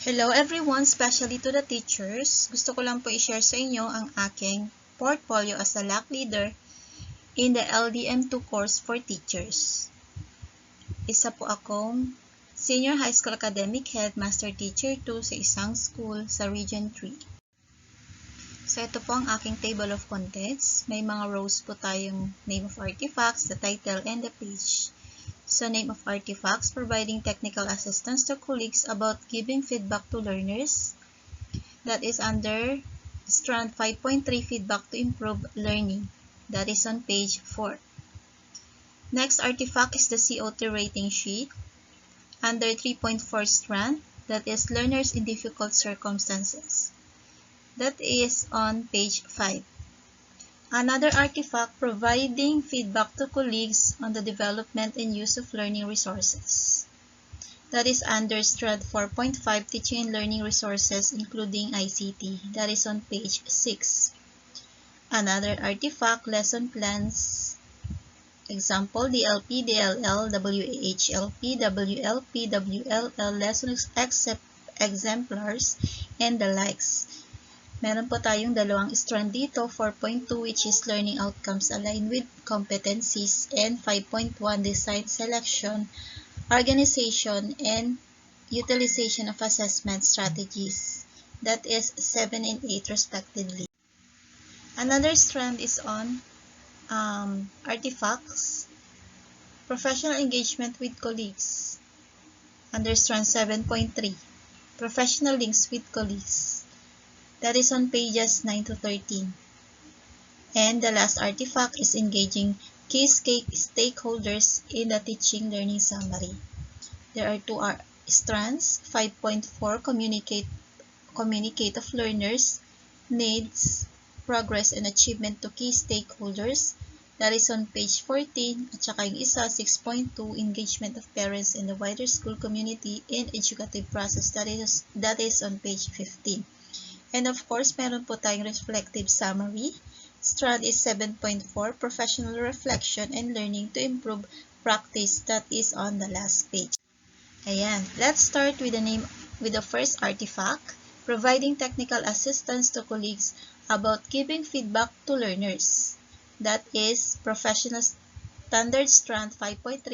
Hello everyone, especially to the teachers. Gusto ko lang po i-share sa inyo ang aking portfolio as a LAC leader in the LDM2 course for teachers. Isa po akong Senior High School Academic Head Master Teacher 2 sa isang school sa Region 3. So ito po ang aking table of contents. May mga rows po tayong name of artifacts, the title, and the page. So, name of artifacts, providing technical assistance to colleagues about giving feedback to learners. That is under strand 5.3, feedback to improve learning. That is on page 4. Next artifact is the Co2 rating sheet. Under 3.4 strand, that is learners in difficult circumstances. That is on page 5. Another artifact, providing feedback to colleagues on the development and use of learning resources. That is under strand 4.5, teaching and learning resources including ICT. That is on page 6. Another artifact, lesson plans. Example, DLP, DLL, WAHLP, WLP, WLL, lesson exemplars, and the likes. Meron po tayong dalawang strand dito, 4.2 which is learning outcomes aligned with competencies, and 5.1 design, selection, organization, and utilization of assessment strategies. That is 7 and 8 respectively. Another strand is on artifacts, professional engagement with colleagues. Under strand 7.3, professional links with colleagues. That is on pages 9 to 13. And the last artifact is engaging key stakeholders in the teaching learning summary. There are two strands, 5.4, communicate of learners, needs, progress, and achievement to key stakeholders. That is on page 14. At saka yung isa, 6.2, engagement of parents in the wider school community in educative process. That is on page 15. And of course, meron po tayong reflective summary. Strand is 7.4, professional reflection and learning to improve practice. That is on the last page. Ayan. Let's start with the first artifact, providing technical assistance to colleagues about giving feedback to learners. That is professional standard strand 5.3,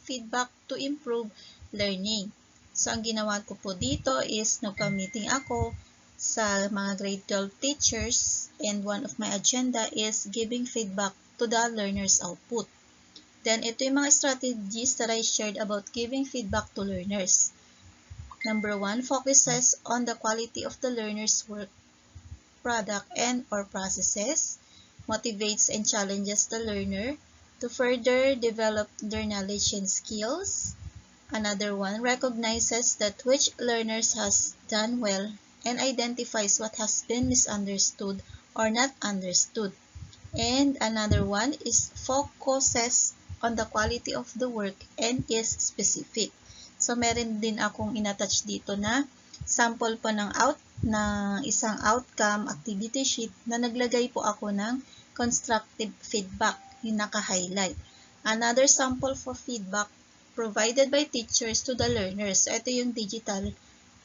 feedback to improve learning. So, ang ginawa ko po dito is nagpa-meeting ako sa mga grade 12 teachers, and one of my agenda is giving feedback to the learners' output. Then, ito yung mga strategies that I shared about giving feedback to learners. Number 1, focuses on the quality of the learner's work, product, and or processes, motivates and challenges the learner to further develop their knowledge and skills. Another one, recognizes that which learners has done well and identifies what has been misunderstood or not understood. And another one is focuses on the quality of the work and is specific. So, meron din akong inattach dito na sample po ng isang outcome activity sheet na naglagay po ako ng constructive feedback, yung naka-highlight. Another sample for feedback provided by teachers to the learners. So, ito yung digital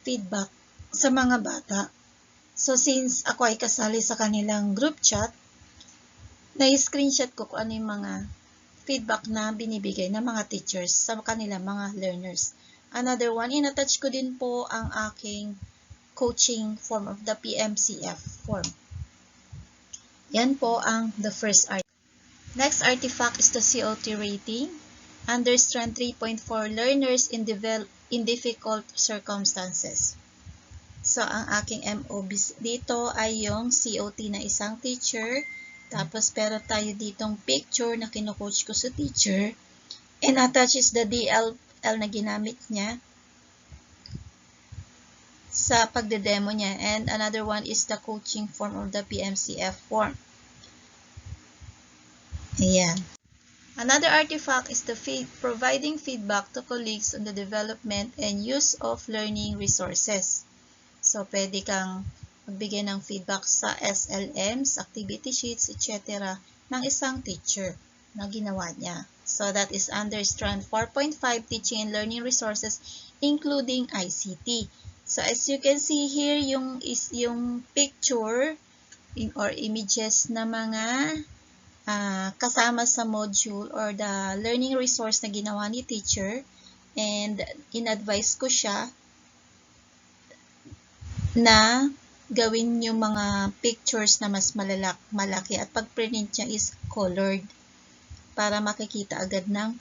feedback sa mga bata. So, since ako ay kasali sa kanilang group chat, na-screenshot ko kung ano yung mga feedback na binibigay ng mga teachers sa kanilang mga learners. Another one, inattach ko din po ang aking coaching form of the PMCF form. Yan po ang the first artifact. Next artifact is the Co2 rating. Under strand 3.4, learners in difficult circumstances. So, ang aking MOB dito ay yung COT na isang teacher. Tapos, pero tayo ditong picture na kino-coach ko sa teacher. And attach is the DLL na ginamit niya sa pagde-demo niya. And another one is the coaching form of the PMCF form. Ayan. Another artifact is the providing feedback to colleagues on the development and use of learning resources. So, pwede kang magbigay ng feedback sa SLMs, activity sheets, etc. ng isang teacher na ginawa niya. So, that is under strand 4.5, teaching and learning resources, including ICT. So as you can see here, yung picture or images na mga kasama sa module or the learning resource na ginawa ni teacher, and in-advise ko siya na gawin yung mga pictures na mas malaki at pag-print niya is colored para makikita agad ng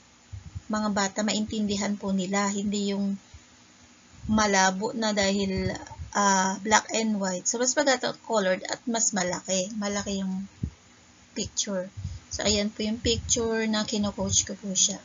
mga bata, maintindihan po nila, hindi yung malabo na dahil black and white. So, mas maganda colored at mas malaki yung picture. So, ayan po yung picture na kino-coach ko po siya.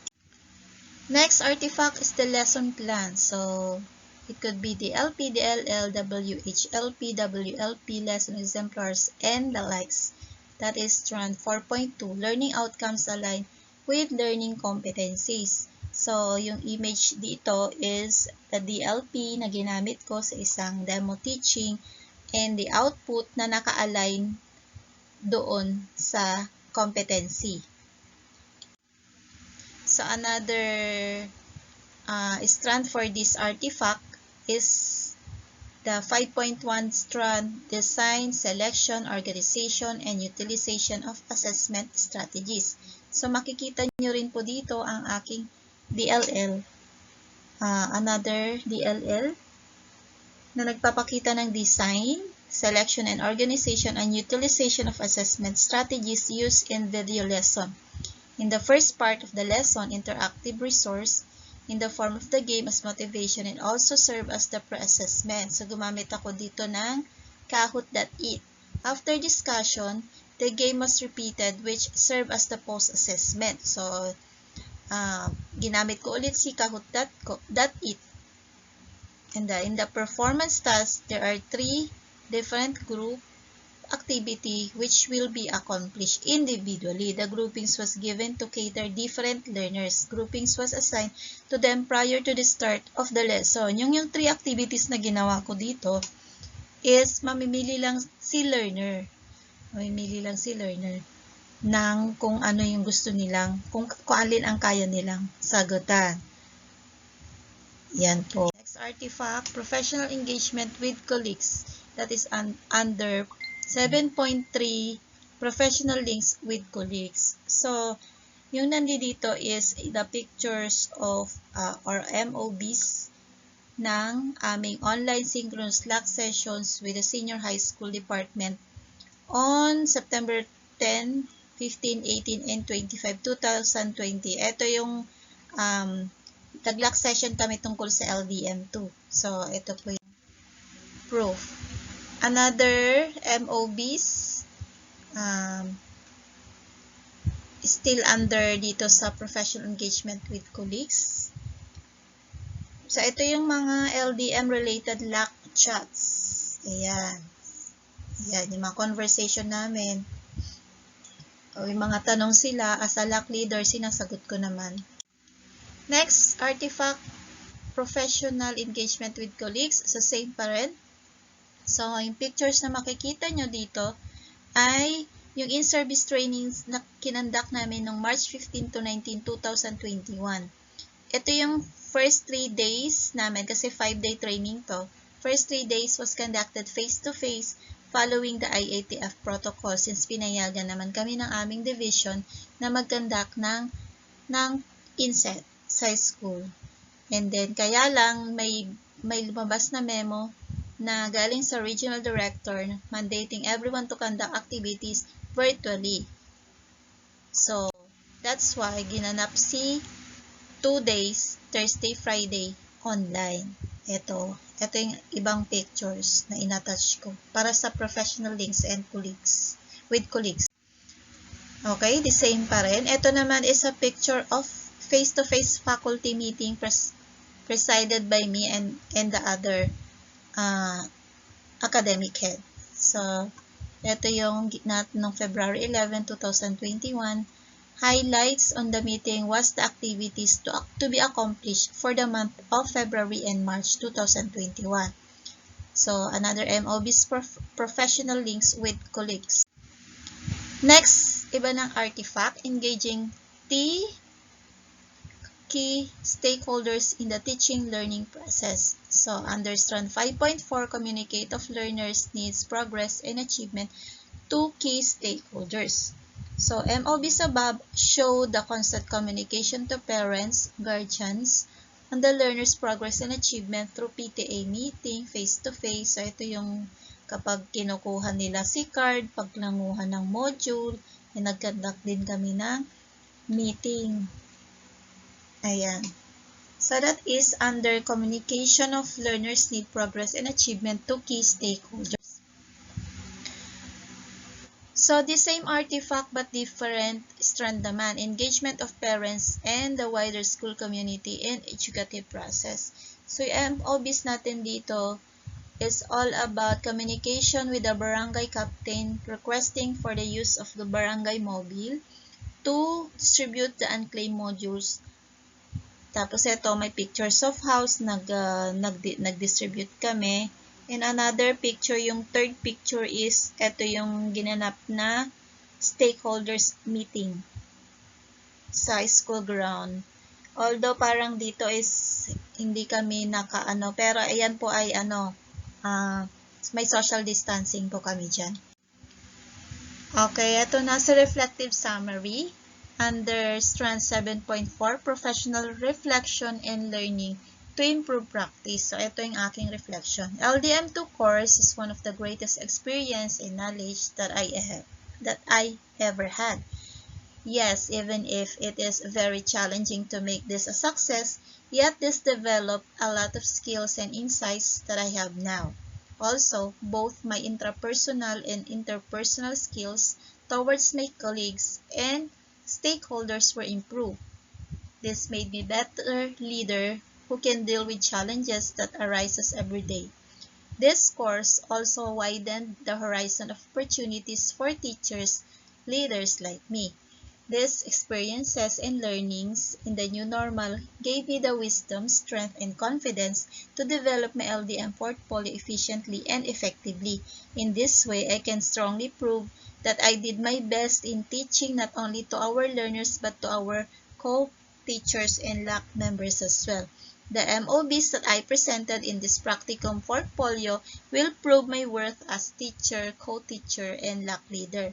Next artifact is the lesson plan. So, it could be the LP, the LL, WHLP, WLP, lesson exemplars, and the likes. That is strand 4.2, learning outcomes aligned with learning competencies. So, yung image dito is the DLP na ginamit ko sa isang demo teaching and the output na naka-align doon sa competency. So, another strand for this artifact is the 5.1 strand, design, selection, organization, and utilization of assessment strategies. So, makikita nyo rin po dito ang aking DLL. Another DLL na nagpapakita ng design, selection, and organization and utilization of assessment strategies used in video lesson. In the first part of the lesson, interactive resource in the form of the game as motivation and also serve as the pre-assessment. So, gumamit ako dito ng Kahoot.it. After discussion, the game was repeated which serve as the post-assessment. So, ginamit ko ulit si Kahoot.it. And in the performance task, there are 3 different group activity which will be accomplished individually. The groupings was given to cater different learners. Groupings was assigned to them prior to the start of the lesson. Yung 3 activities na ginawa ko dito is mamimili lang si learner. Mamimili lang si learner ng kung ano yung gusto nilang, kung alin ang kaya nilang sagutan. Yan po. Next artifact, professional engagement with colleagues. That is under 7.3, professional links with colleagues. So, yung nandito is the pictures of or MOBs ng aming online synchronous LAC sessions with the senior high school department on September 10, 15, 18, and 25, 2020. Ito yung nag-LAC session kami tungkol sa LDM2. So, ito po yung proof. Another MOBs still under dito sa professional engagement with colleagues. So, ito yung mga LDM-related LAC chats. Ayan. Ayan, yung mga conversation namin. O yung mga tanong sila, as a LAC leader, sinasagot ko naman. Next, artifact, professional engagement with colleagues. So, same pa rin. So, yung pictures na makikita nyo dito ay yung in-service trainings na kinandak namin noong March 15 to 19, 2021. Ito yung first 3 days namin kasi 5-day training to. First 3 days was conducted face-to-face following the IATF protocol since pinayagan naman kami ng aming division na mag-conduct ng inset sa school. And then, kaya lang may lumabas na memo na galing sa regional director mandating everyone to conduct activities virtually. So, that's why ginanap si 2 days, Thursday, Friday, online. Ito yung ibang pictures na inattach ko para sa professional links and colleagues, with colleagues. Okay, the same pa rin. Ito naman is a picture of face-to-face faculty meeting presided by me and the other academic head. So, ito yung noong February 11, 2021. Highlights on the meeting was the activities to be accomplished for the month of February and March 2021. So, another MOB's professional links with colleagues. Next, iba ng artifact, engaging key stakeholders in the teaching learning process. So, under strand 5.4, communicate of learners' needs, progress, and achievement to key stakeholders. So, MOBs above show the constant communication to parents, guardians, on the learner's progress and achievement through PTA meeting, face-to-face. So, ito yung kapag kinukuha nila si card, paglanguhan ng module, nag-conduct din kami ng meeting. Ayan. So, that is under communication of learners' need, progress, and achievement to key stakeholders. So, the same artifact but different strand naman, engagement of parents and the wider school community in educative process. So, yung MOBs natin dito is all about communication with the barangay captain requesting for the use of the barangay mobile to distribute the unclaimed modules. Tapos ito, may pictures of house, nag-distribute kami. And another picture, yung third picture is, ito yung ginanap na stakeholders meeting sa school ground. Although parang dito is hindi kami nakaano, pero ayan po ay may social distancing po kami dyan. Okay, ito na sa reflective summary. Under strand 7.4, professional reflection and learning to improve practice. So, ito yung aking reflection. LDM2 course is one of the greatest experience and knowledge that I ever had. Yes, even if it is very challenging to make this a success, yet this developed a lot of skills and insights that I have now. Also, both my intrapersonal and interpersonal skills towards my colleagues and stakeholders were improved. This made me a better leader who can deal with challenges that arises every day. This course also widened the horizon of opportunities for teachers, leaders like me. These experiences and learnings in the new normal gave me the wisdom, strength, and confidence to develop my LDM portfolio efficiently and effectively. In this way, I can strongly prove that I did my best in teaching not only to our learners but to our co-teachers and LAC members as well. The MOBs that I presented in this practicum portfolio will prove my worth as teacher, co-teacher, and LAC leader.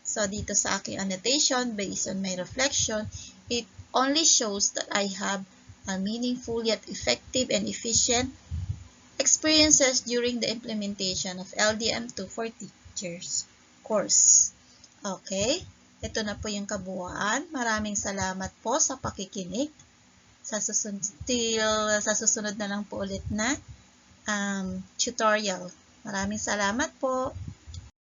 So, dito sa aking annotation, based on my reflection, it only shows that I have a meaningful yet effective and efficient experiences during the implementation of LDM2 for Teachers course. Okay, ito na po yung kabuuan. Maraming salamat po sa pakikinig. Sa susunod na lang po ulit na tutorial. Maraming salamat po.